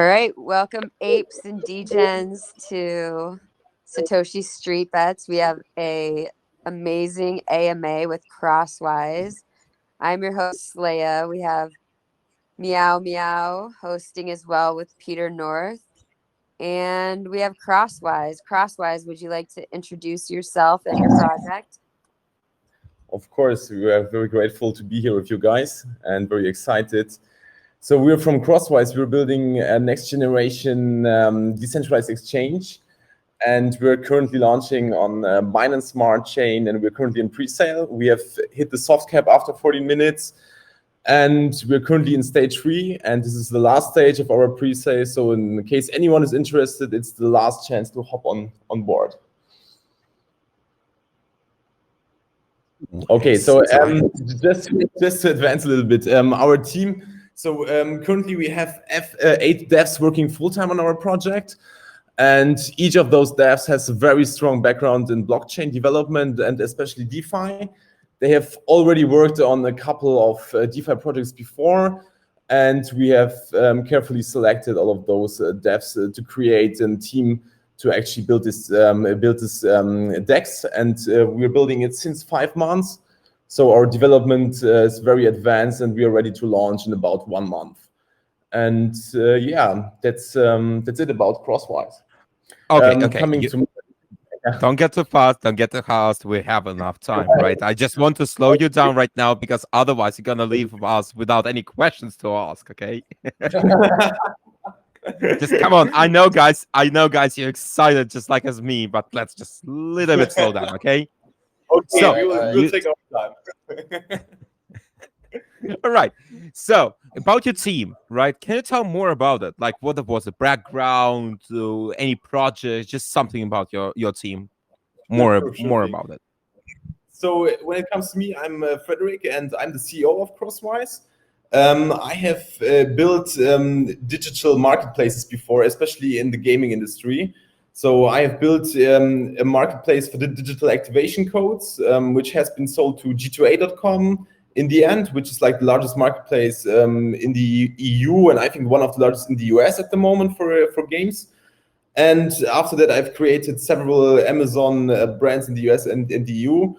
right, welcome apes and degens to Satoshi Street Bets. We have a amazing AMA with Crosswise. I'm your host, Leia. We have Meow Meow hosting as well with Peter North. And we have Crosswise. Crosswise, would you like to introduce yourself and your project? Of course, we are very grateful to be here with you guys and very excited. So we're from Crosswise. We're building a next generation decentralized exchange, and we're currently launching on Binance Smart Chain, and we're currently in pre-sale. We have hit the soft cap after 40 minutes, and we're currently in stage 3, and this is the last stage of our pre-sale. So in case anyone is interested, it's the last chance to hop on board. Okay, so just to advance a little bit, our team. So currently we have 8 devs working full-time on our project, and each of those devs has a very strong background in blockchain development and especially DeFi. They have already worked on a couple of DeFi projects before, and we have carefully selected all of those devs to create a team to actually build this DEX, and we're building it since 5 months. So our development is very advanced, and we are ready to launch in about 1 month. And yeah, that's it about Crosswise. Okay. Don't get too fast. Don't get too fast. We have enough time, right? I just want to slow you down right now because otherwise you're gonna leave us without any questions to ask. Okay. Just come on. I know, guys. You're excited just like as me, but let's just a little bit slow down, okay? Okay, so we'll take our time. All right. So about your team, right? Can you tell more about it? Like, what was the background, any project, just something about your team? More about it. So when it comes to me, I'm Frederic, and I'm the CEO of Crosswise. I have built digital marketplaces before, especially in the gaming industry. So I have built a marketplace for the digital activation codes, which has been sold to G2A.com in the end, which is like the largest marketplace in the EU, and I think one of the largest in the US at the moment for games. And after that, I've created several Amazon brands in the US and in the EU.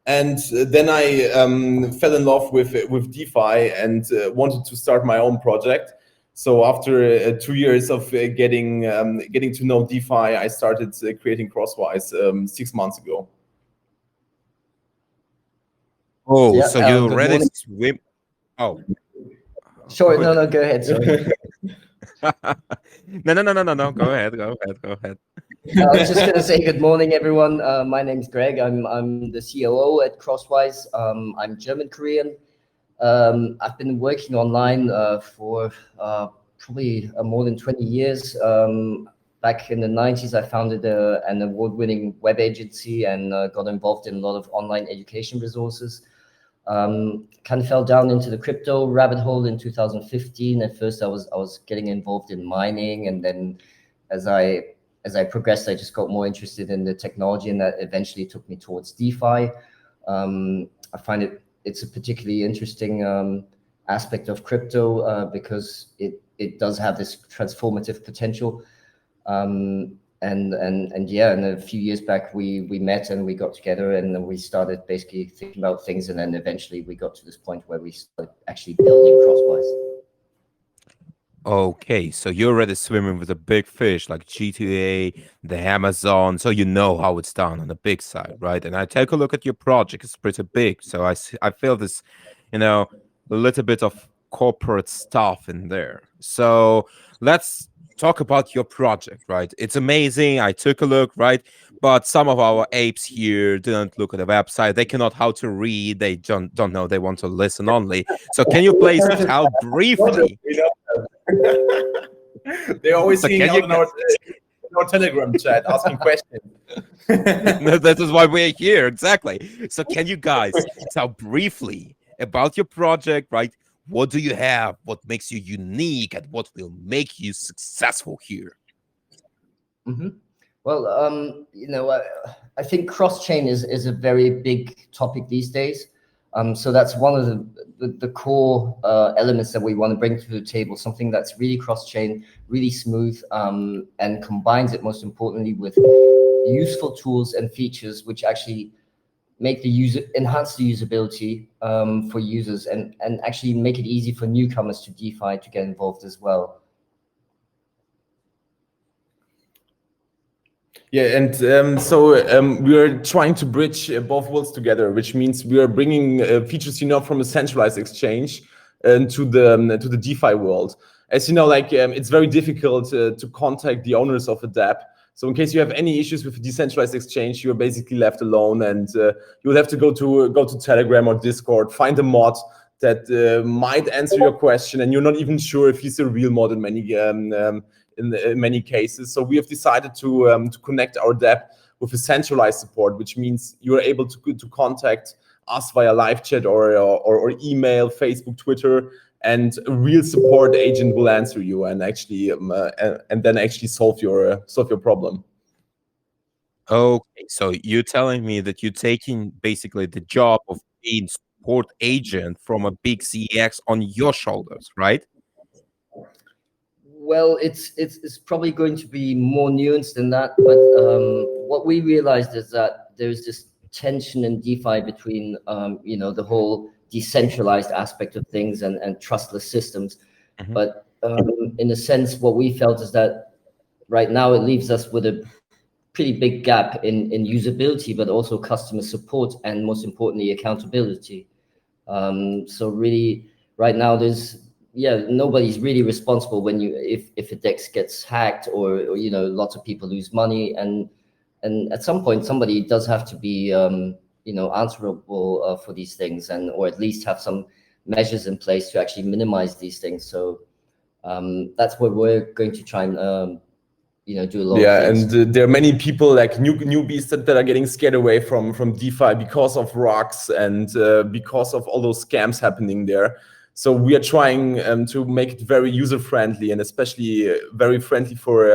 And then I fell in love with DeFi and wanted to start my own project. So after 2 years of getting to know DeFi, I started creating Crosswise 6 months ago. Oh, yeah, so you already swim? Oh, sure. No, go ahead. Sorry. No. Go ahead. I was just going to say good morning, everyone. My name's Greg. I'm the COO at Crosswise. I'm German Korean. I've been working online for probably more than 20 years. Back in the 90s, I founded an award-winning web agency and got involved in a lot of online education resources. Kind of fell down into the crypto rabbit hole in 2015. At first, I was getting involved in mining, and then as I progressed, I just got more interested in the technology, and that eventually took me towards DeFi. I find it's a particularly interesting aspect of crypto because it does have this transformative potential. And a few years back we met and we got together and then we started basically thinking about things, and then eventually we got to this point where we started actually building Crosswise. Okay, so you're already swimming with a big fish like G2A, the Amazon, so you know how it's done on the big side, right? And I take a look at your project; it's pretty big, so I feel this, a little bit of corporate stuff in there. So let's talk about your project, right? It's amazing. I took a look, right? But some of our apes here didn't look at the website. They cannot how to read. They don't know. They want to listen only. So can you please tell briefly? They're always seeing out in our Telegram chat asking questions. This is why we're here, exactly. So can you guys tell briefly about your project, right? What do you have? What makes you unique, and what will make you successful here? Mm-hmm. Well, I think cross-chain is a very big topic these days. So that's one of the core elements that we want to bring to the table, something that's really cross-chain, really smooth, and combines it, most importantly, with useful tools and features which actually make enhance the usability for users, and actually make it easy for newcomers to DeFi to get involved as well. Yeah, and we are trying to bridge both worlds together, which means we are bringing features, from a centralized exchange to the DeFi world. As you know, it's very difficult to contact the owners of a dApp. So in case you have any issues with a decentralized exchange, you're basically left alone, and you'll have to go to Telegram or Discord, find a mod that might answer your question, and you're not even sure if he's a real mod in many cases. So we have decided to connect our dApp with a centralized support, which means you're able to contact us via live chat or email, Facebook, Twitter, and a real support agent will answer you and actually then actually solve your problem. Okay, so you're telling me that you're taking basically the job of being support agent from a big CEX on your shoulders, right? Well, it's probably going to be more nuanced than that, but what we realized is that there's this tension in DeFi between the whole decentralized aspect of things and trustless systems. Mm-hmm. But in a sense, what we felt is that right now it leaves us with a pretty big gap in usability, but also customer support, and most importantly, accountability. So really, right now, nobody's really responsible when if a DEX gets hacked or lots of people lose money, and at some point somebody does have to be answerable for these things, or at least have some measures in place to actually minimize these things. So that's what we're going to try and do a lot of things. And there are many people like newbies that are getting scared away from DeFi because of rocks and because of all those scams happening there. So we are trying to make it very user friendly, and especially very friendly for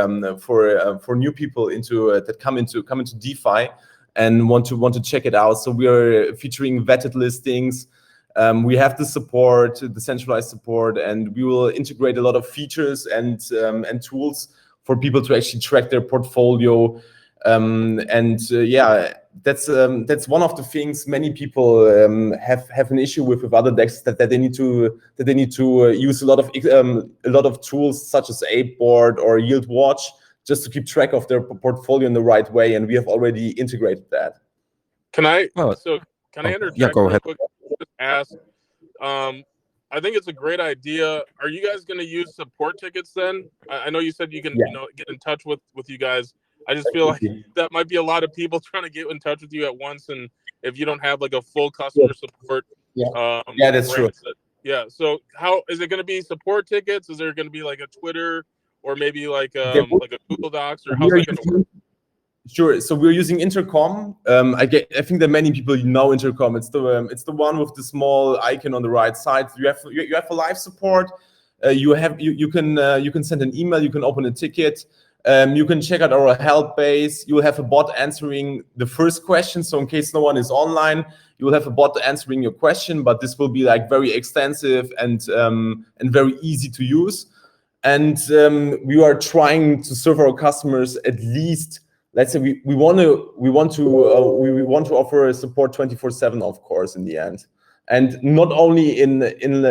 new people that come into DeFi and want to check it out. So we are featuring vetted listings. We have the support, the centralized support, and we will integrate a lot of features and tools for people to actually track their portfolio. That's one of the things many people have an issue with other DEX, that they need to use a lot of tools such as Apeboard or Yield Watch just to keep track of their portfolio in the right way, and we have already integrated that. Can I interject? Yeah, go ahead. Quick? Just ask. I think it's a great idea. Are you guys going to use support tickets then? I know you said you can get in touch with you guys. I just feel like that might be a lot of people trying to get in touch with you at once, and if you don't have like a full customer support, that's true. So how is it going to be? Support tickets? Is there going to be like a Twitter or maybe like a Google Docs, or how's that going to work? Sure. So we're using Intercom. I think that many people know Intercom. It's the one with the small icon on the right side. You have a live support. You can send an email. You can open a ticket. You can check out our help base. You will have a bot answering the first question. So in case no one is online, you will have a bot answering your question. But this will be like very extensive and very easy to use. And we are trying to serve our customers at least. Let's say we want to offer support 24/7, of course, in the end, and not only in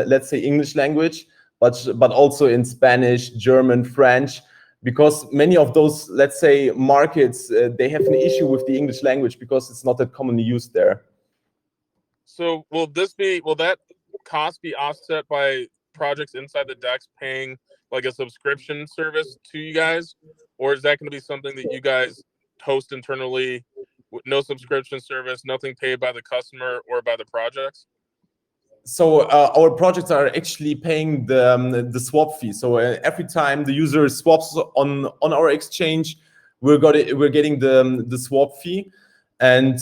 let's say English language, but also in Spanish, German, French, because many of those, let's say, markets they have an issue with the English language because it's not that commonly used there. So will that cost be offset by projects inside the DEX paying like a subscription service to you guys, or is that going to be something that you guys host internally with no subscription service, nothing paid by the customer or by the projects? So our projects are actually paying the swap fee. So every time the user swaps on our exchange, we're getting the swap fee, and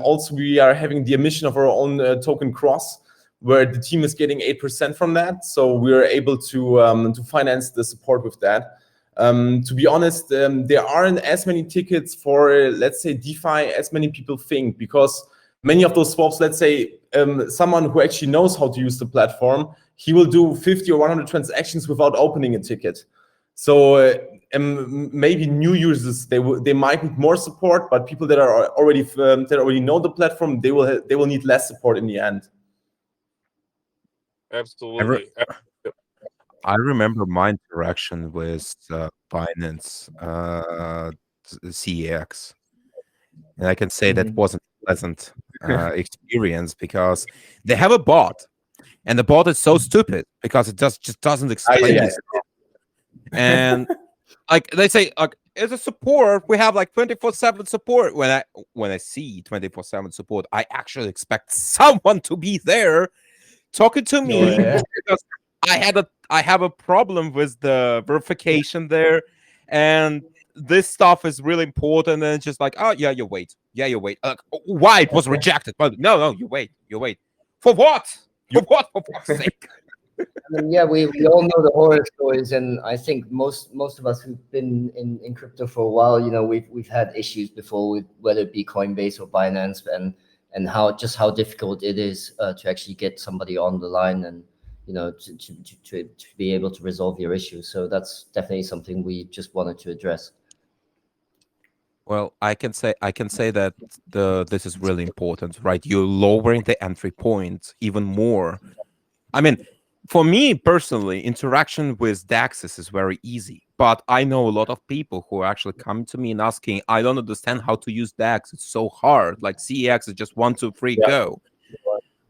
also we are having the emission of our own token Cross, where the team is getting 8% from that. So we're able to finance the support with that. To be honest, there aren't as many tickets for, let's say, DeFi as many people think, because many of those swaps, let's say someone who actually knows how to use the platform, he will do 50 or 100 transactions without opening a ticket. So maybe new users, they might need more support, but people that are already know the platform, they will need less support in the end. Absolutely. I remember my interaction with Binance CEX, and I can say that wasn't a pleasant experience because they have a bot, and the bot is so stupid because it just doesn't explain this stuff. And like they say, like as a support, we have like 24/7 support. When I see 24/7 support, I actually expect someone to be there talking to me because I have a problem with the verification there, and this stuff is really important. And it's just like, oh yeah, you wait, why it was rejected? But no, you wait for what? For what? For fuck's sake! I mean, yeah, we all know the horror stories, and I think most of us who've been in crypto for a while, you know, we've had issues before with whether it be Coinbase or Binance, and how difficult it is to actually get somebody on the line and, you know, to be able to resolve your issue. So that's definitely something we just wanted to address. Well, I can say that this is really important, right? You're lowering the entry point even more. I mean, for me personally, interaction with DEXs is very easy, but I know a lot of people who are actually coming to me and asking, I don't understand how to use DEX. It's so hard. Like CEX is just 1, 2, 3, go.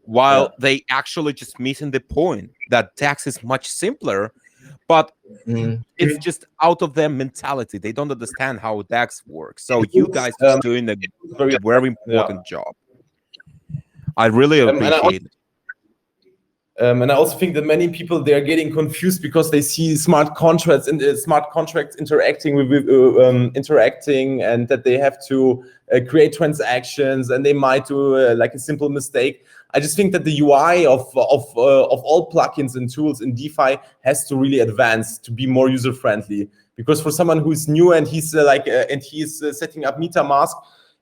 While they actually just missing the point that DEX is much simpler, but it's just out of their mentality. They don't understand how DEX works. So you guys are doing a very important job. I really appreciate it. And I also think that many people, they are getting confused because they see smart contracts and smart contracts interacting and that they have to create transactions, and they might do like a simple mistake. I just think that the UI of all plugins and tools in DeFi has to really advance to be more user friendly. Because for someone who's new and he's setting up MetaMask,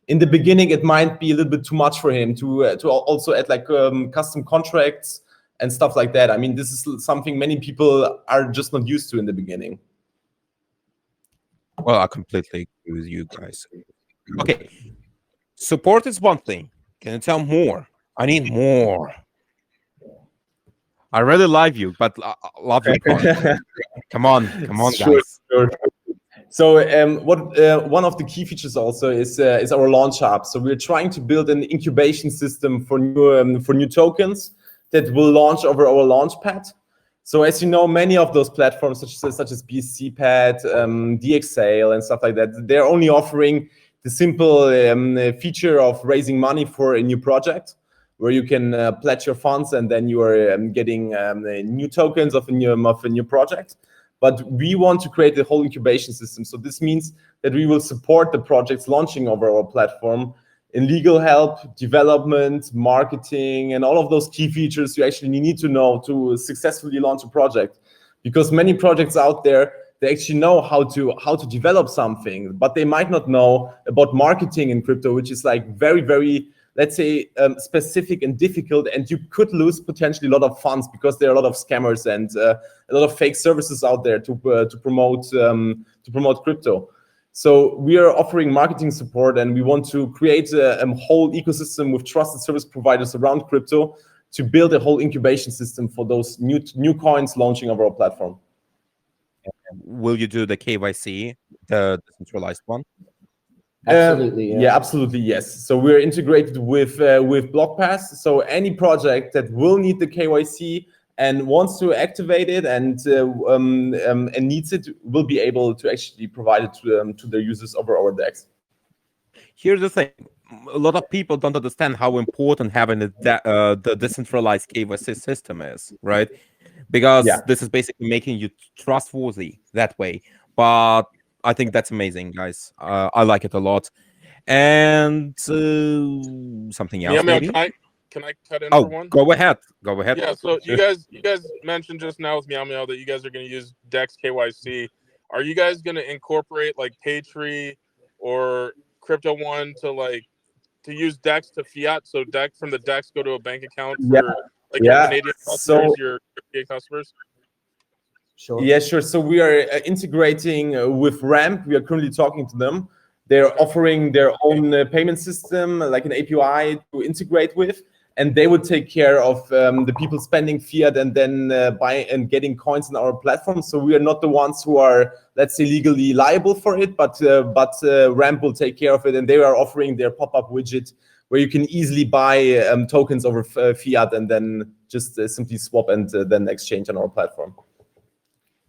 in the beginning it might be a little bit too much for him to also add like custom contracts and stuff like that. I mean, this is something many people are just not used to in the beginning. Well, I completely agree with you guys. Okay, support is one thing. Can you tell more? I need more. I really love you, but love your product. Come on, guys. Sure. So one of the key features also is our launch hub. So we're trying to build an incubation system for new tokens that will launch over our Launchpad. So as you know, many of those platforms, such as BSCPad, DXale, and stuff like that, they're only offering the simple feature of raising money for a new project, where you can pledge your funds and then you are getting new tokens of a new project. But we want to create a whole incubation system. So this means that we will support the projects launching over our platform in legal help, development, marketing, and all of those key features you actually need to know to successfully launch a project. Because many projects out there, they actually know how to develop something, but they might not know about marketing in crypto, which is like very, very, let's say, specific and difficult, and you could lose potentially a lot of funds because there are a lot of scammers and a lot of fake services out there to promote crypto. So we are offering marketing support, and we want to create a whole ecosystem with trusted service providers around crypto to build a whole incubation system for those new coins launching over our platform. Will you do the KYC, the decentralized one? Absolutely. Yeah, absolutely, yes. So we're integrated with BlockPass. So any project that will need the KYC and wants to activate it and needs it will be able to actually provide it to their users over our DEX. Here's the thing: a lot of people don't understand how important having the decentralized KYC system is, right? Because this is basically making you trustworthy that way. But I think that's amazing, guys. I like it a lot. And something else, maybe? Can I cut in for one? Go ahead. Yeah, so you guys mentioned just now with Meow that you guys are going to use DEX KYC. Are you guys going to incorporate like Paytree or Crypto One to like to use DEX to fiat, so DEX from the DEX go to a bank account Yeah. for like your Canadian customers, your European customers? Sure. Yeah, sure. So we are integrating with Ramp. We are currently talking to them. They're offering their own payment system, like an API to integrate with, and they would take care of the people spending fiat and then buying and getting coins on our platform. So we are not the ones who are, let's say, legally liable for it, but Ramp will take care of it, and they are offering their pop-up widget where you can easily buy tokens over fiat and then just simply swap and then exchange on our platform.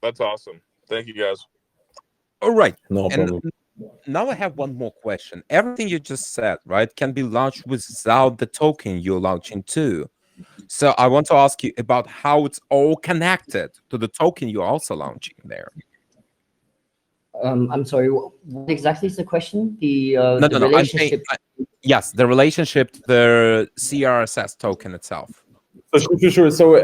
That's awesome. Thank you, guys. All right. No problem. Now I have one more question. Everything you just said, right, can be launched without the token you're launching to. So I want to ask you about how it's all connected to the token you're also launching there. I'm sorry, what exactly is the question? The No, relationship. Yes, the relationship to the CRSS token itself. Sure. So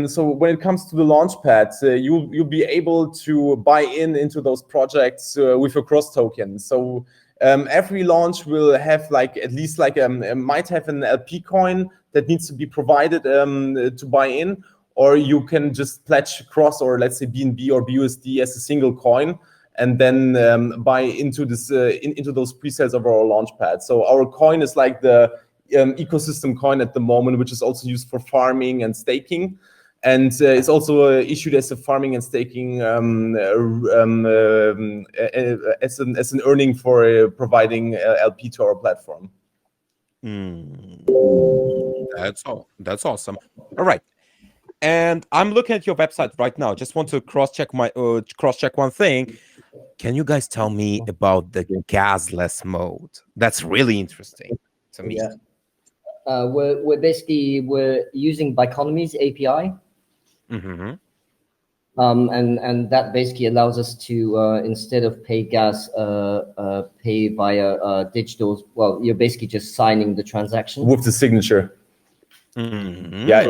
so when it comes to the Launchpad, you'll be able to buy into those projects with a cross token. So every launch will have at least might have an LP coin that needs to be provided to buy in, or you can just pledge cross, or let's say BNB or BUSD as a single coin, and then buy into this into those pre-sales of our Launchpad. So our coin is like the ecosystem coin at the moment, which is also used for farming and staking, and it's also issued as a farming and staking as an earning for providing LP to our platform. That's awesome. All right, and I'm looking at your website right now. Just want to cross-check one thing. Can you guys tell me about the gasless mode? That's really interesting to me. Yeah. We're using Biconomy's API, and that basically allows us to instead of pay gas, pay via digital. Well, you're basically just signing the transaction with the signature. Yeah,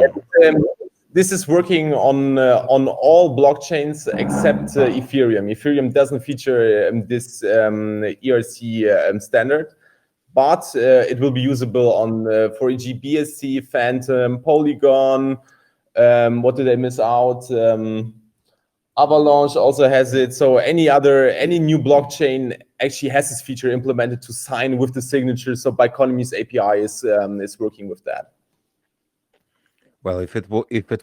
this is working on all blockchains except Ethereum. Ethereum doesn't feature this ERC standard. But it will be usable on for e.g. BSC, Phantom, Polygon. What did I miss out? Avalanche also has it. So any new blockchain actually has this feature implemented to sign with the signature. So Biconomy's API is working with that. Well, if it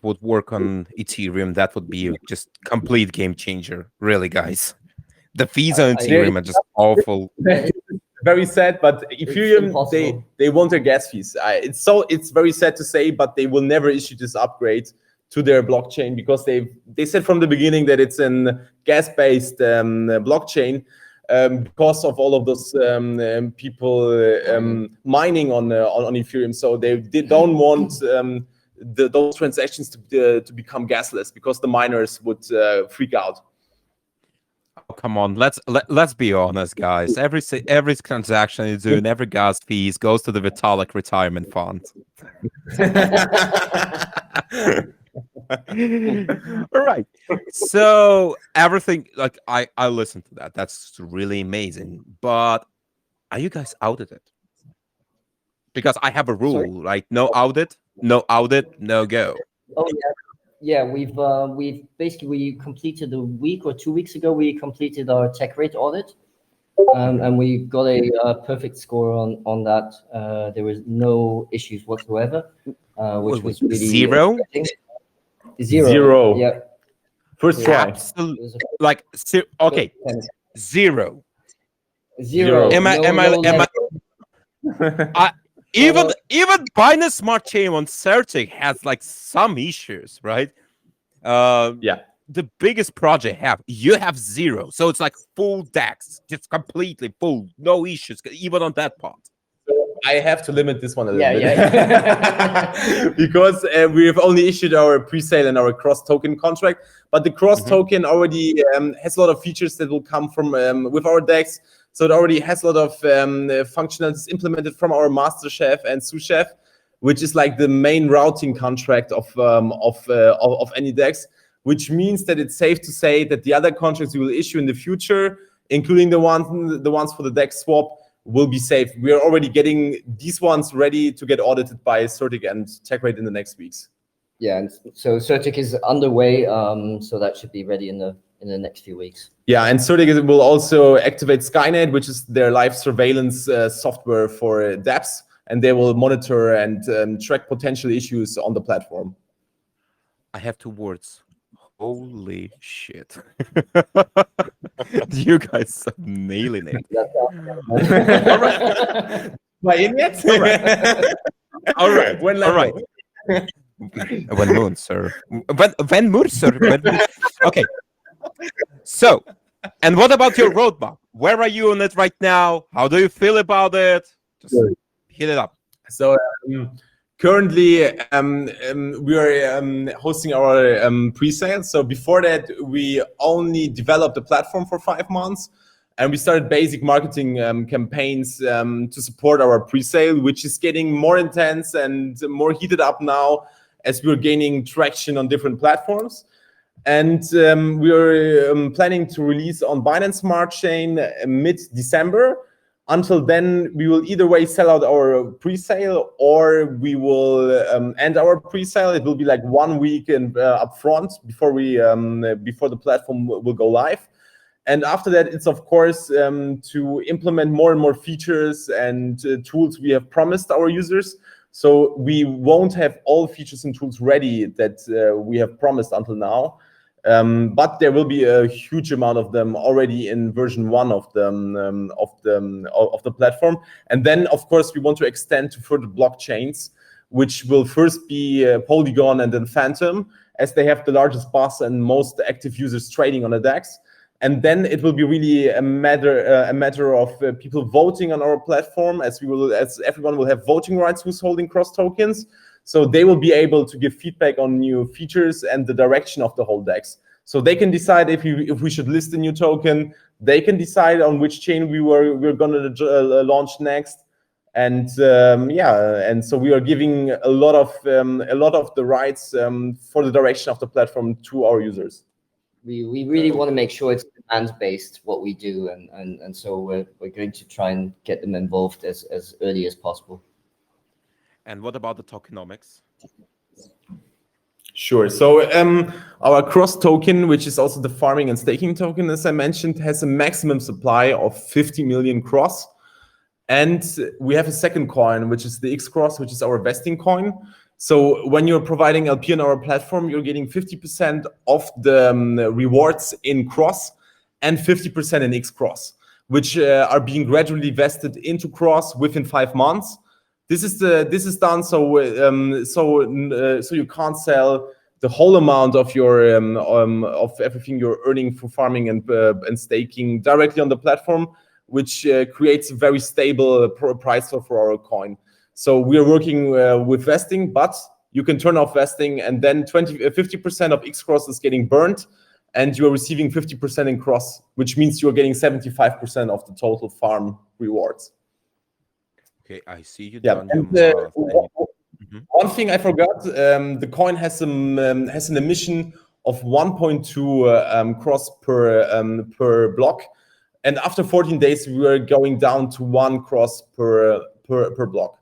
would work on Ethereum, that would be just complete game changer, really, guys. The fees on Ethereum are just awful. Very sad, but Ethereum they want their gas fees. It's very sad to say, but they will never issue this upgrade to their blockchain because they said from the beginning that it's a gas-based blockchain because of all of those people mining on Ethereum. So they don't want those transactions to become gasless because the miners would freak out. Oh, come on, let's be honest, guys. Every transaction you do and every gas fees goes to the Vitalik retirement fund. All right. So everything, I listened to that. That's really amazing. But are you guys audited? Because I have a rule, like no audit, no go. Oh yeah. Yeah, we've basically completed a week or 2 weeks ago. We completed our tech rate audit, and we got a perfect score on that. There was no issues whatsoever, which was really zero. Zero. Yeah. First try. Okay. Zero. Even Binance Smart Chain on Certic has some issues, right? Yeah. The biggest project you have zero, so it's full DEX, just completely full, no issues, even on that part. I have to limit this one a little bit. Because we have only issued our pre-sale and our cross token contract, but the cross token already has a lot of features that will come from with our DEX. So it already has a lot of functionalities implemented from our master chef and sous chef, which is the main routing contract of any DEX, which means that it's safe to say that the other contracts we will issue in the future, including the ones for the DEX swap, will be safe. We are already getting these ones ready to get audited by Certic and TechRate in the next weeks. Yeah, and so Certic is underway, so that should be ready in the next few weeks. Yeah, and Certic will also activate Skynet, which is their live surveillance software for dApps, and they will monitor and track potential issues on the platform. I have 2 words. Holy shit. You guys are nailing it. All right. Am I in yet? All right. All right. When All right. When moon, sir. When moon, sir. Okay. So, and what about your roadmap? Where are you on it right now? How do you feel about it? Just hit it up. So currently we are hosting our pre-sale. So before that, we only developed the platform for 5 months, and we started basic marketing campaigns to support our pre-sale, which is getting more intense and more heated up now as we're gaining traction on different platforms. And we are planning to release on Binance Smart Chain mid-December. Until then, we will either way sell out our pre-sale, or we will end our pre-sale. It will be like 1 week upfront before before the platform will go live. And after that, it's of course to implement more and more features and tools we have promised our users. So we won't have all features and tools ready that we have promised until now. But there will be a huge amount of them already in version 1 of the platform. And then, of course, we want to extend to further blockchains, which will first be Polygon and then Phantom, as they have the largest bus and most active users trading on the DEX. And then it will be really a matter of people voting on our platform, as everyone will have voting rights who's holding Cross tokens. So they will be able to give feedback on new features and the direction of the whole DEX. So they can decide if we should list a new token. They can decide on which chain we're going to launch next. And and so we are giving a lot of the rights for the direction of the platform to our users. We really want to make sure it's demand-based what we do, and so we're going to try and get them involved as early as possible. And what about the tokenomics? Sure. So our Cross token, which is also the farming and staking token, as I mentioned, has a maximum supply of 50 million Cross. And we have a second coin, which is the X Cross, which is our vesting coin. So when you're providing LP on our platform, you're getting 50% of the rewards in Cross and 50% in X Cross, which are being gradually vested into Cross within 5 months. This is done so you can't sell the whole amount of your of everything you're earning for farming and staking directly on the platform, which creates a very stable price for our coin. So we are working with vesting, but you can turn off vesting, and then 50% of X Cross is getting burned, and you are receiving 50% in Cross, which means you are getting 75% of the total farm rewards. Okay, I see you. Yeah. One thing I forgot: the coin has an emission of 1.2 Cross per block, and after 14 days we are going down to 1 Cross per block.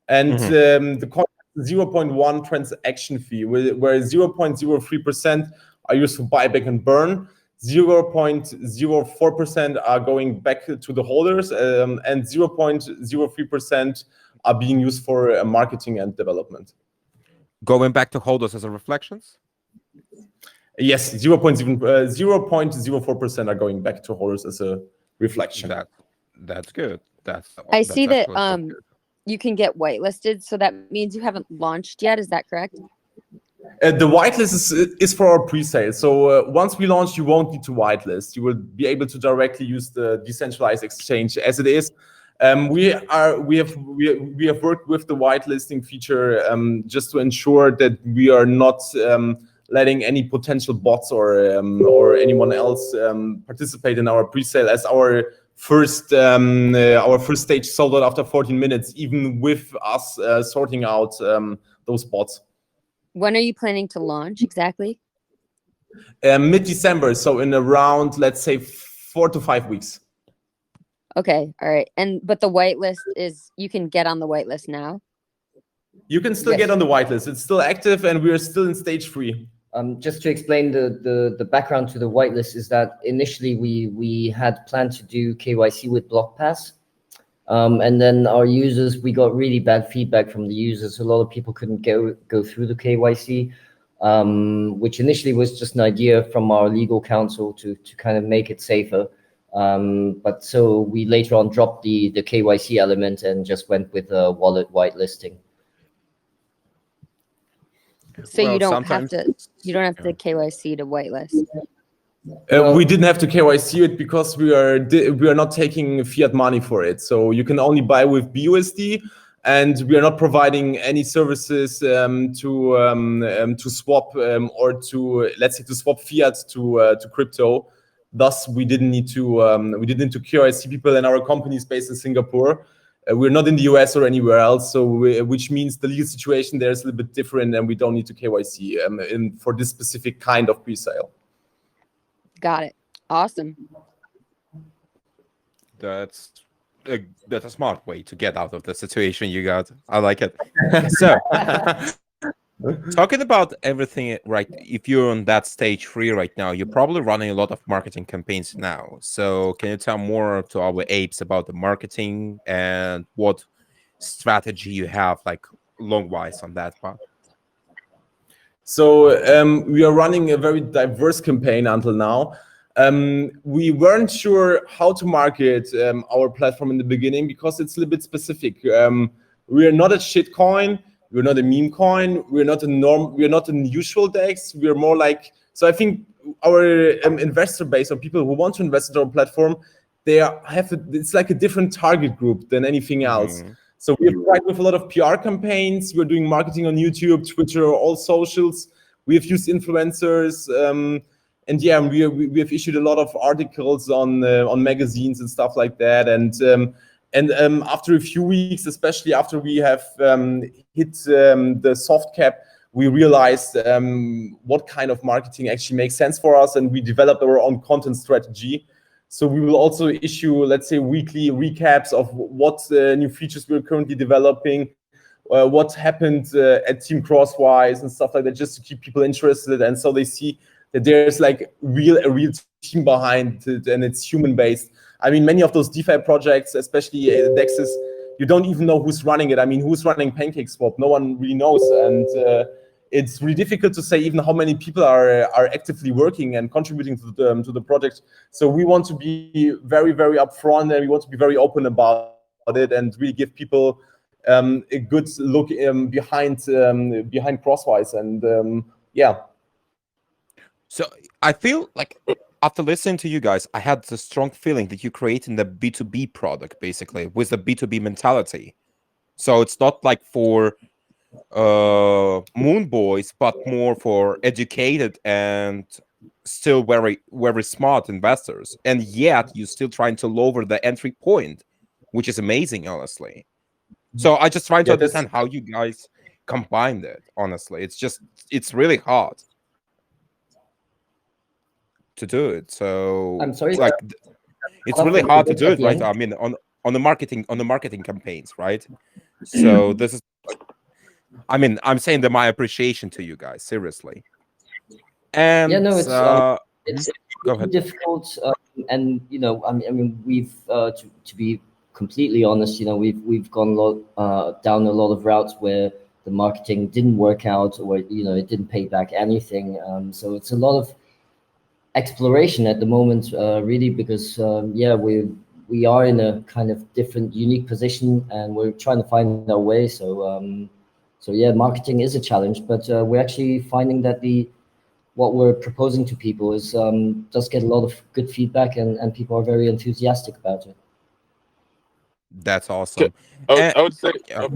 And the coin has 0.1 transaction fee, where 0.03% are used for buyback and burn. 0.04% are going back to the holders, and 0.03% are being used for marketing and development. Going back to holders as a reflections? Yes, 0.04% are going back to holders as a reflection. That's good. I see that you can get whitelisted, so that means you haven't launched yet. Is that correct? The whitelist is for our pre-sale. So once we launch, you won't need to whitelist. You will be able to directly use the decentralized exchange as it is. We have worked with the whitelisting feature just to ensure that we are not letting any potential bots or anyone else participate in our pre-sale, as our first stage sold out after 14 minutes, even with us sorting out those bots. When are you planning to launch exactly? Mid-December, so in around, let's say, 4 to 5 weeks. Okay, all right. But the whitelist is, you can get on the whitelist now. You can still Yes. get on the whitelist. It's still active, and we are still in stage 3. Just to explain the background to the whitelist is that initially we had planned to do KYC with BlockPass, and then our users, we got really bad feedback from the users. A lot of people couldn't go through the KYC, which initially was just an idea from our legal counsel to kind of make it safer. But so we later on dropped the KYC element and just went with a wallet whitelisting. So Well, you don't have sometimes- to KYC to whitelist. We didn't have to KYC it because we are not taking fiat money for it. So you can only buy with BUSD, and we are not providing any services to swap or to, let's say, to swap fiat to crypto. Thus, we didn't need to KYC people, and our company is based in Singapore. We're not in the US or anywhere else, so which means the legal situation there is a little bit different, and we don't need to KYC for this specific kind of presale. Got it. Awesome. That's a smart way to get out of the situation you got. I like it. So, talking about everything, right? If you're on that stage 3 right now, you're probably running a lot of marketing campaigns now. So, can you tell more to our apes about the marketing and what strategy you have, like long-wise, on that part? So we are running a very diverse campaign until now. We weren't sure how to market our platform in the beginning because it's a little bit specific. We are not a shitcoin. We're not a meme coin. We're not a usual DEX. We're more like, so I think our investor base, or people who want to invest in our platform, it's like a different target group than anything else. So we've tried with a lot of PR campaigns. We're doing marketing on YouTube, Twitter, all socials. We have used influencers, and yeah, we have issued a lot of articles on magazines and stuff like that. And after a few weeks, especially after we have hit the soft cap, we realized what kind of marketing actually makes sense for us, and we developed our own content strategy. So we will also issue, let's say, weekly recaps of what new features we're currently developing, what happened at Team Crosswise and stuff like that, just to keep people interested, and so they see that there's like a real team behind it, and it's human-based. I mean, many of those DeFi projects, especially DEXs, you don't even know who's running it. I mean, who's running PancakeSwap? No one really knows, and it's really difficult to say even how many people are actively working and contributing to the project. So we want to be very, very upfront, and we want to be very open about it, and really give people a good look behind Crosswise, and yeah. So I feel like after listening to you guys, I had the strong feeling that you're creating the B2B product, basically, with the B2B mentality. So it's not like for moon boys, but more for educated and still very, very smart investors. And yet you're still trying to lower the entry point, which is amazing, honestly. So I just trying to understand how you guys combined it, honestly. It's really hard to do it. So I'm sorry, like it's really hard to do it, right? I mean, on the marketing campaigns, right? So this is, I mean, I'm saying that my appreciation to you guys, seriously. And yeah, no, it's go ahead. difficult, and you know, I mean, we've to be completely honest, you know, we've gone down a lot of routes where the marketing didn't work out, or you know, it didn't pay back anything. So it's a lot of exploration at the moment, really, because yeah, we are in a kind of different, unique position, and we're trying to find our way. So yeah, marketing is a challenge, but we're actually finding that what we're proposing to people is does get a lot of good feedback, and people are very enthusiastic about it. That's awesome. I would say, yeah.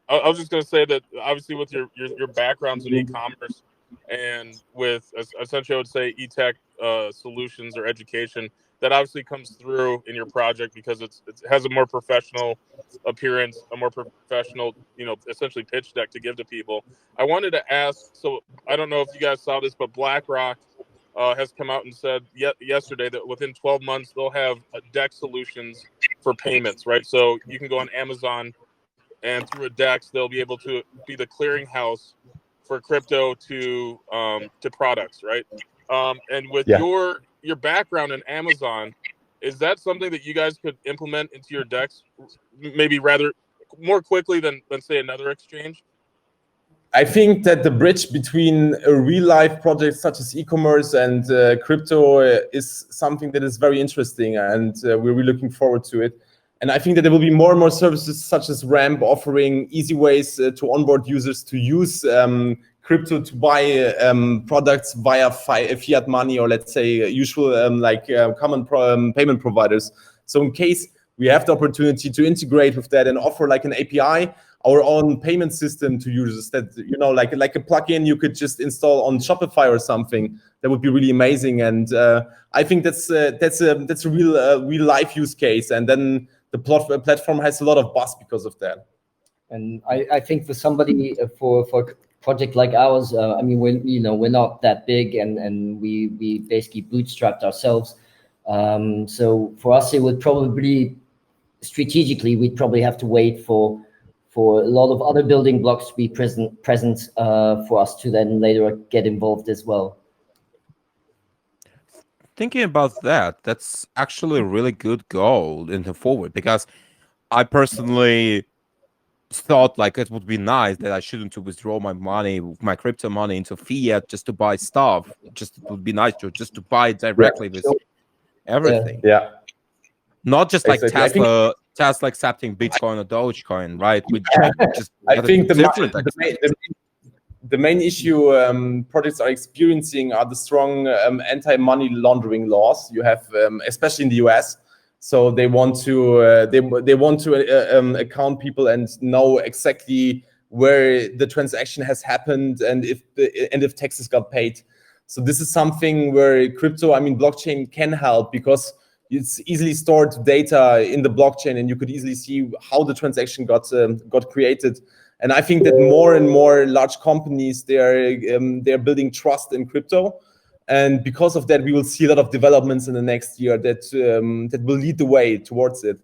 I was just going to say that obviously with your backgrounds in e-commerce and with essentially I would say e-tech solutions or education, that obviously comes through in your project because it has a more professional appearance, a more professional, you know, essentially pitch deck to give to people. I wanted to ask, so I don't know if you guys saw this, but BlackRock has come out and said yesterday that within 12 months they'll have DEX solutions for payments, right? So you can go on Amazon, and through a DEX, they'll be able to be the clearinghouse for crypto to products, right? And with your background in Amazon, is that something that you guys could implement into your DEX, maybe rather more quickly than say another exchange? I think that the bridge between a real-life project such as e-commerce and crypto is something that is very interesting, and we're really looking forward to it. And I think that there will be more and more services such as Ramp offering easy ways to onboard users to use crypto to buy products via fiat money, or let's say usual common payment providers. So in case we have the opportunity to integrate with that and offer like an API, our own payment system to users that, you know, like a plugin you could just install on Shopify or something, that would be really amazing. And I think that's a real life use case. And then the platform has a lot of buzz because of that. And I think for somebody for a project like ours, I mean, we're not that big, and we basically bootstrapped ourselves. So for us, it would probably strategically we'd probably have to wait for a lot of other building blocks to be present for us to then later get involved as well. Thinking about that, that's actually a really good goal in the forward, because I personally thought like it would be nice that I shouldn't to withdraw my money, my crypto money into fiat just to buy stuff. Just it would be nice to just to buy directly with everything. Yeah. Not just like Exactly. Tesla accepting Bitcoin or Dogecoin, right? We just I think the main issue projects are experiencing are the strong anti-money laundering laws you have, especially in the US. So they want to account people and know exactly where the transaction has happened and if taxes got paid. So this is something where blockchain can help, because it's easily stored data in the blockchain, and you could easily see how the transaction got created. And I think that more and more large companies, they're building trust in crypto, and because of that, we will see a lot of developments in the next year that will lead the way towards it.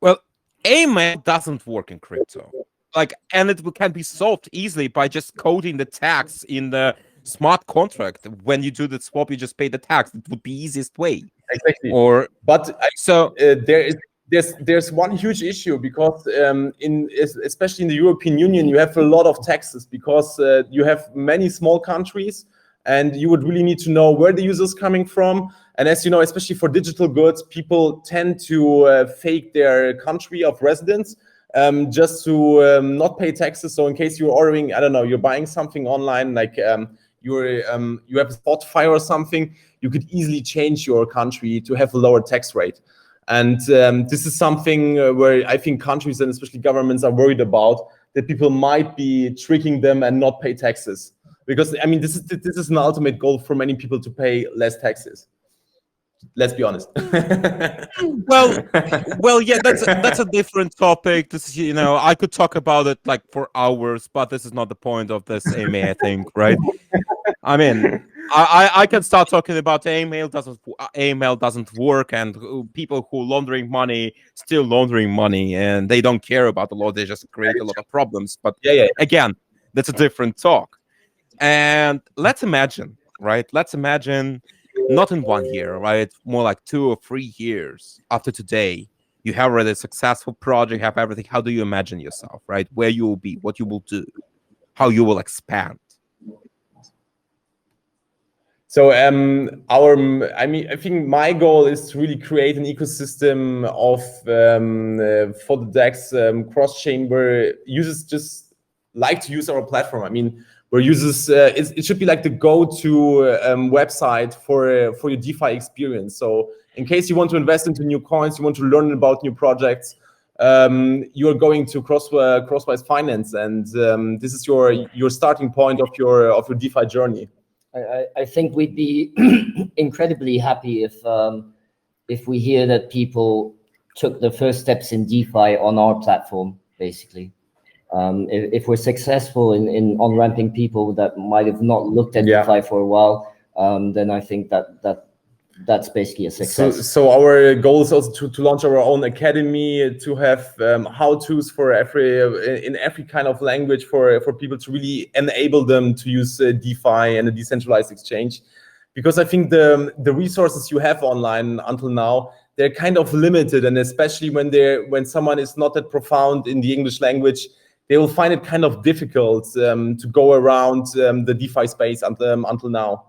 Well, AMA doesn't work in crypto, and it can be solved easily by just coding the tax in the smart contract. When you do the swap, you just pay the tax. It would be easiest way. Exactly. There's one huge issue, because especially in the European Union, you have a lot of taxes, because you have many small countries, and you would really need to know where the user is coming from. And as you know, especially for digital goods, people tend to fake their country of residence just to not pay taxes. So in case you're ordering, I don't know, you're buying something online, like you have a Spotify or something, you could easily change your country to have a lower tax rate. And this is something where I think countries and especially governments are worried about, that people might be tricking them and not pay taxes. Because I mean, this is an ultimate goal for many people, to pay less taxes. Let's be honest. well, yeah, that's a different topic. This is, I could talk about it like for hours, but this is not the point of this AMA, I think, right? I mean, I can start talking about AML doesn't work, and people who laundering money still laundering money, and they don't care about the law. They just create a lot of problems. But again, that's a different talk. And let's imagine, right? Let's imagine not in 1 year, right? More like 2 or 3 years after today, you have already a successful project, have everything. How do you imagine yourself, right? Where you will be, what you will do, how you will expand. So I think my goal is to really create an ecosystem of for the DEX cross-chain, where users just like to use our platform. I mean, where users it should be like the go-to website for your DeFi experience. So in case you want to invest into new coins, you want to learn about new projects, you are going to Crosswise.Finance, and this is your starting point of your DeFi journey. I think we'd be incredibly happy if we hear that people took the first steps in DeFi on our platform, basically. If we're successful in on-ramping people that might have not looked at DeFi for a while, then I think that's basically a success. So our goal is also to launch our own academy, to have how-tos for in every kind of language for people to really enable them to use DeFi and a decentralized exchange. Because I think the resources you have online until now, they're kind of limited, and especially when someone is not that profound in the English language, they will find it kind of difficult to go around the DeFi space until now.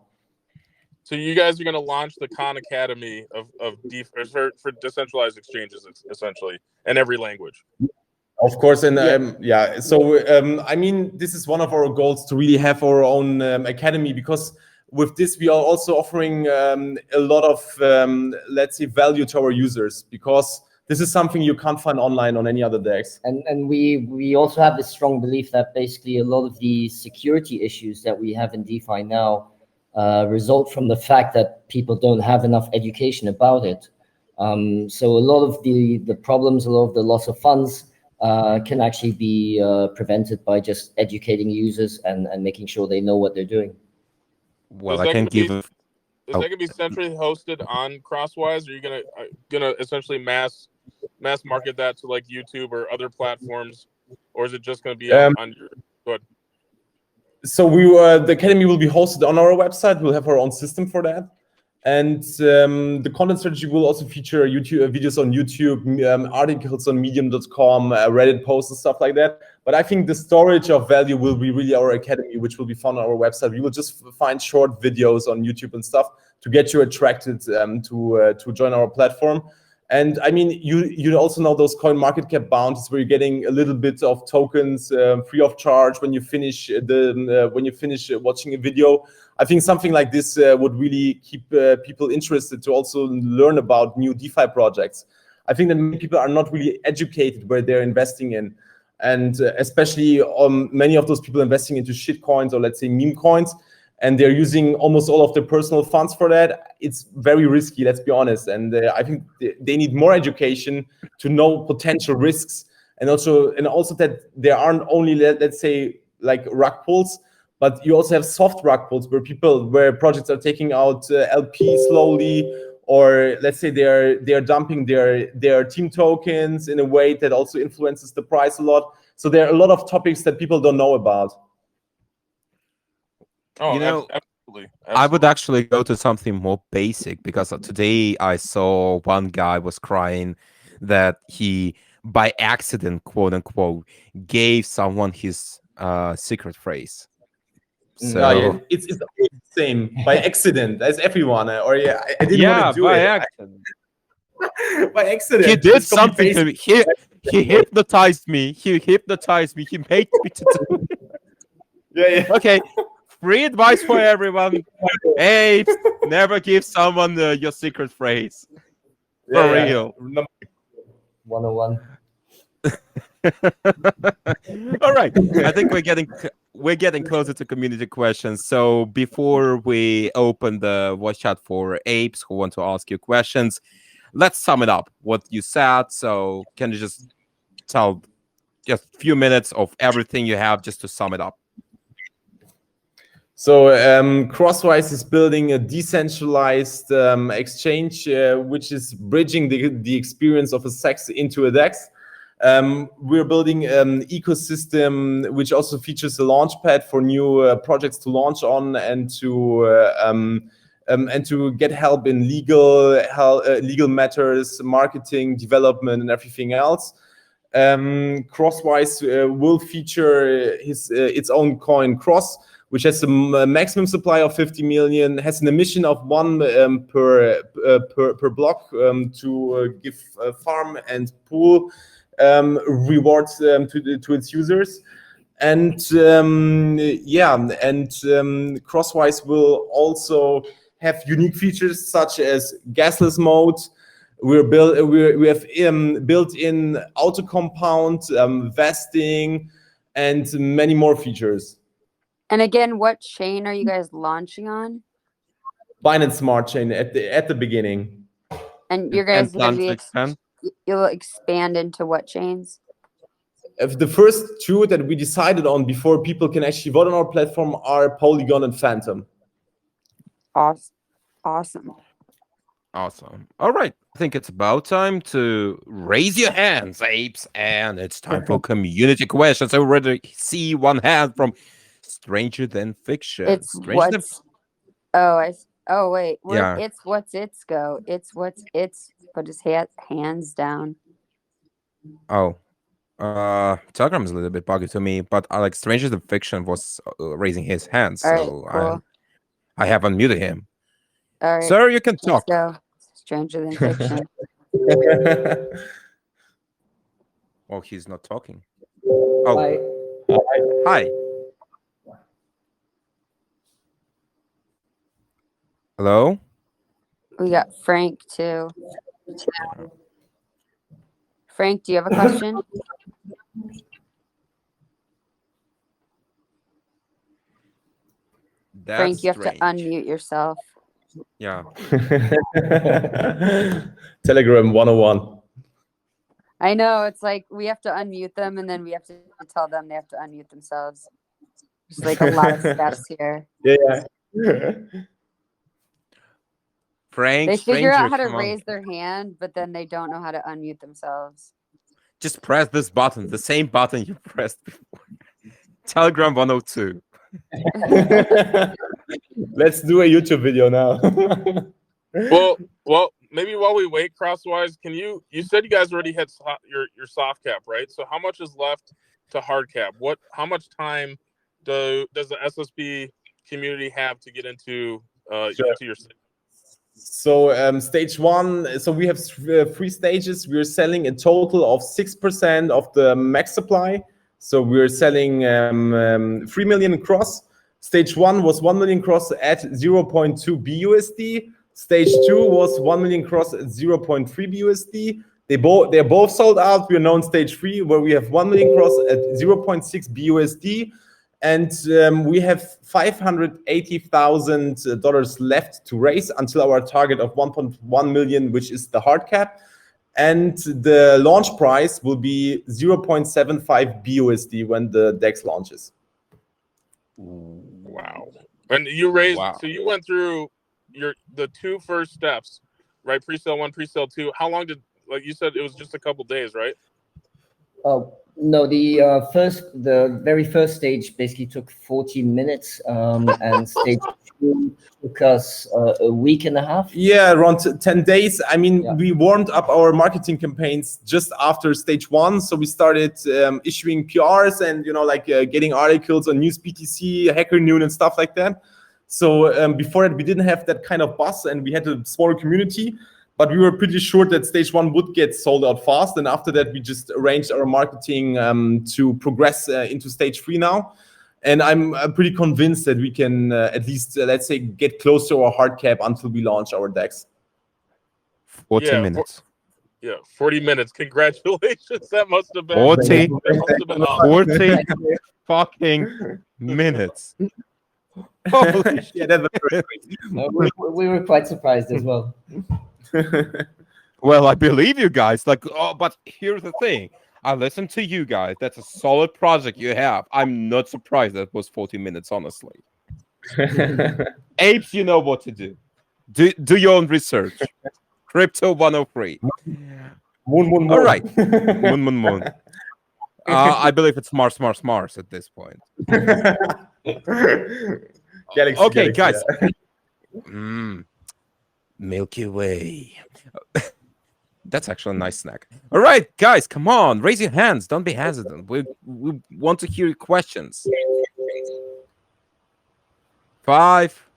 So you guys are going to launch the Khan Academy of DeFi for decentralized exchanges, essentially, in every language. Of course, and yeah. So I mean, this is one of our goals, to really have our own academy, because with this we are also offering a lot of let's say value to our users, because this is something you can't find online on any other DEX. And we also have this strong belief that basically a lot of the security issues that we have in DeFi now result from the fact that people don't have enough education about it. So a lot of the problems, a lot of the loss of funds can actually be prevented by just educating users and making sure they know what they're doing. Well, I can give. Is that gonna be centrally hosted on Crosswise? Or are you gonna essentially mass market that to like YouTube or other platforms, or is it just gonna be on your? Go ahead. So the academy will be hosted on our website. We'll have our own system for that, and the content strategy will also feature YouTube videos on YouTube, articles on Medium.com, Reddit posts and stuff like that. But I think the storage of value will be really our academy, which will be found on our website. We will just find short videos on YouTube and stuff to get you attracted to join our platform. And I mean, you also know those coin market cap bounties, where you're getting a little bit of tokens free of charge when you finish watching a video. I think something like this would really keep people interested to also learn about new DeFi projects. I think that many people are not really educated where they're investing in, and especially many of those people investing into shit coins, or let's say meme coins, and they're using almost all of their personal funds for that. It's very risky, let's be honest. And I think they need more education to know potential risks, and also that there aren't only, let's say, like rug pulls, but you also have soft rug pulls where projects are taking out LP slowly, or let's say they're dumping their team tokens in a way that also influences the price a lot. So there are a lot of topics that people don't know about. Oh, You know, absolutely. I would actually go to something more basic, because today I saw one guy was crying that he, by accident, quote unquote, gave someone his secret phrase. So no, it's the same, by accident as everyone, or I didn't want to do by it. accident. By accident. He did something to me. He hypnotized me. He hypnotized me. He made me to do it. Yeah. Okay. Free advice for everyone. Hey, never give someone your secret phrase. For real. 101. All right. I think we're getting closer to community questions. So before we open the voice chat for apes who want to ask you questions, let's sum it up what you said. So can you just tell just a few minutes of everything you have just to sum it up? So Crosswise is building a decentralized exchange, which is bridging the experience of a CEX into a DEX. We're building an ecosystem which also features a launchpad for new projects to launch on, and to get help in legal matters, marketing, development, and everything else. Crosswise will feature its own coin Cross, which has a maximum supply of 50 million, has an emission of 1 per block to give farm and pool rewards to its users. And Crosswise will also have unique features such as gasless mode. We have built-in auto compound, vesting, and many more features. And again, what chain are you guys launching on? Binance Smart Chain at the beginning. And you guys plan to expand? You'll expand into what chains? The first two that we decided on before people can actually vote on our platform are Polygon and Phantom. Awesome. Awesome. All right. I think it's about time to raise your hands, apes. And it's time for community questions. I already see one hand from Stranger Than Fiction. It's Stranger Than what's oh wait, Yeah. it's what's its go. It's what's its put his hands down. Oh. Telegram is a little bit buggy to me, but like Stranger Than Fiction was raising his hand, All right, so cool. I have unmuted him. All right, Sir, you can let's talk. go. Stranger Than Fiction. Oh, he's not talking. Oh, Hi. hi. Hello? We got Frank too. Frank, do you have a question? That's Frank, you have to strange. unmute yourself. Yeah. Telegram 101. I know, it's like we have to unmute them and then we have to tell them they have to unmute themselves. There's like a lot of steps here. Yeah. Frank, They figure stranger, out how to come on. raise their hand, but then they don't know how to unmute themselves. Just press this button, the same button you pressed before. Telegram 102. Let's do a YouTube video now. Well, maybe while we wait, Crosswise, can you said you guys already had your soft cap, right? So how much is left to hard cap? How much time does the SSB community have to get into into your So stage one, so we have 3 stages. We're selling a total of 6% of the max supply. So we're selling 3 million cross. Stage 1 was 1 million cross at 0.2 BUSD. Stage 2 was 1 million cross at 0.3 BUSD. They're both sold out. We're now in stage 3, where we have 1 million cross at 0.6 BUSD. And we have $580,000 left to raise until our target of 1.1 million, which is the hard cap. And the launch price will be 0.75 BUSD when the DEX launches. Wow. And you raised, Wow. so you went through the 2 first steps, right? Presale 1, presale 2. How long did, like you said, it was just a couple days, right? No, the very first stage basically took 14 minutes, and stage 2 took us a week and a half. Yeah, around 10 days. I mean, Yeah. we warmed up our marketing campaigns just after stage 1. So we started issuing PRs and, getting articles on News BTC, Hacker Noon and stuff like that. So before that, we didn't have that kind of buzz and we had a smaller community. But we were pretty sure that stage 1 would get sold out fast. And after that, we just arranged our marketing to progress into stage 3 now. And I'm pretty convinced that we can at least, let's say, get close to our hard cap until we launch our DEX. 40 minutes. 40 minutes. Congratulations. That must have been 40 awesome. fucking minutes. Holy shit. Yeah, that was great. We were quite surprised as well. Well, I believe you guys. But here's the thing. I listened to you guys. That's a solid project you have. I'm not surprised that was 40 minutes, honestly. Apes, you know what to do. Do your own research. Crypto 103. Moon. All right. Moon. I believe it's Mars at this point. Galaxy, guys. Yeah. Milky Way. That's actually a nice snack. All right, guys, come on. Raise your hands. Don't be hesitant. We want to hear your questions. 5,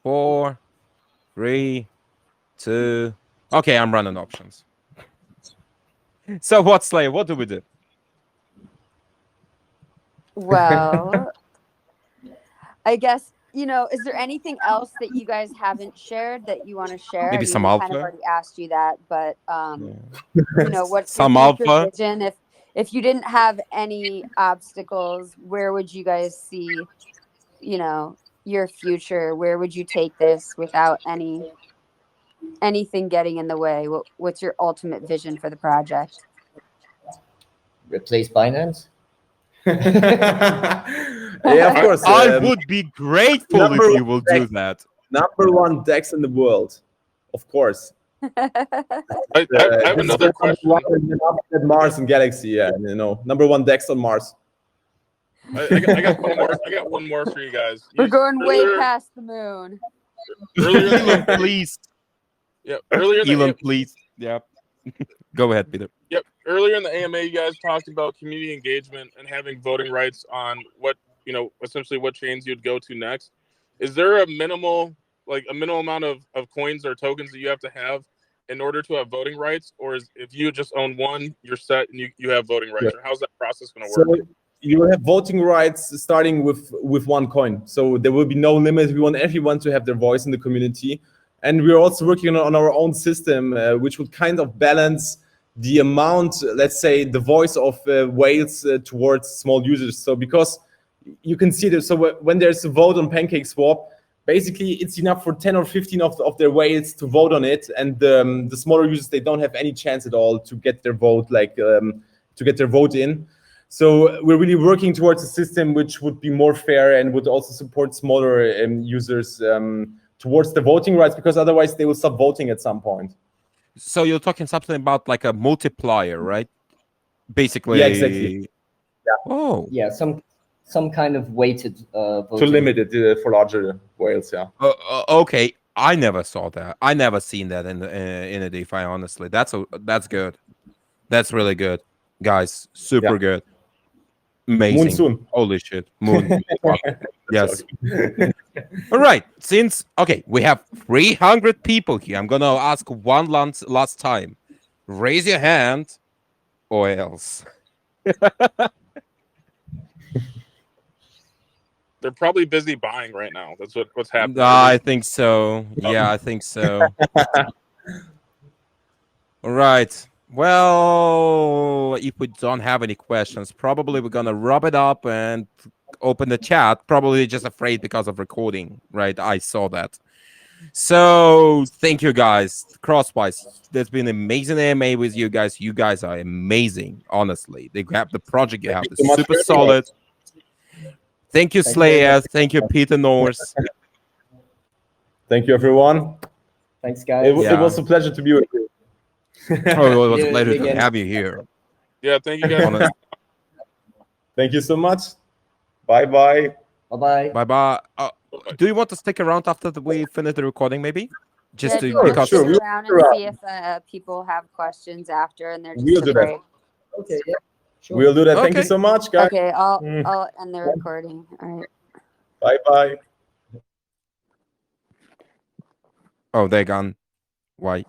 4, 3, 2. Okay, I'm running options. So what, Slayer? What do we do? Well, I guess, is there anything else that you guys haven't shared that you want to share? Maybe some we alpha? kind of already asked you that, but what's Some your future alpha? vision? If you didn't have any obstacles, where would you guys see, your future? Where would you take this without anything getting in the way? What's your ultimate vision for the project? Replace Binance? Yeah, of course. I would be grateful if you will do that. Number one DEX in the world, of course. I have another question. At Mars and Galaxy, yeah, number one DEX on Mars. I got one more. I got one more for you guys. We're going way past the moon. Earlier, Elon, please. Yeah, earlier in the Elon, please. Yeah. Go ahead, Peter. Yep. Earlier in the AMA, you guys talked about community engagement and having voting rights on what, essentially what chains you'd go to next. Is there a minimal amount of coins or tokens that you have to have in order to have voting rights? Or if you just own one, you're set and you have voting rights? Yeah. Or how's that process going to work? So you have voting rights starting with one coin. So there will be no limit. We want everyone to have their voice in the community. And we're also working on our own system, which would kind of balance the amount, let's say, the voice of whales towards small users. So because you can see that, so when there's a vote on PancakeSwap, basically it's enough for 10 or 15 of their whales to vote on it. And the smaller users, they don't have any chance at all to get their vote, to get their vote in. So we're really working towards a system which would be more fair and would also support smaller users towards the voting rights, because otherwise they will stop voting at some point. So you're talking something about like a multiplier, right? Basically. Yeah, exactly. Yeah. Oh. Yeah, some kind of weighted voting. To limit it for larger whales, yeah. Okay, I never saw that. I never seen that in a DeFi. Honestly, that's good. That's really good, guys. Super good. Amazing. Moon soon. Holy shit. Moon. Yes. All right. We have 300 people here. I'm gonna ask one last time. Raise your hand, or else. They're probably busy buying right now. That's what's happening. I think so. Yeah, I think so. All right. Well, if we don't have any questions, probably we're gonna wrap it up and open the chat. Probably just afraid because of recording, right? I saw that. So thank you guys. Crosswise, there's been amazing AMA with you guys. You guys are amazing, honestly. They have the project, you have the super solid. Thank you, Slayer. Thank you, Peter Norse. Thank you, everyone. Thanks, guys. It was a pleasure to be with you. Oh, it was a pleasure to have you here. Yeah, thank you guys. Thank you so much. Bye-bye. Bye-bye. Bye-bye. Do you want to stick around after we finish the recording, maybe? Just to because sure. Stick around and see if people have questions after, and they're just We'll do that. Okay, yeah. Sure. We'll do that. Okay. Thank you so much, guys. Okay, I'll end the recording. All right. Bye-bye. Oh, they're gone. Why?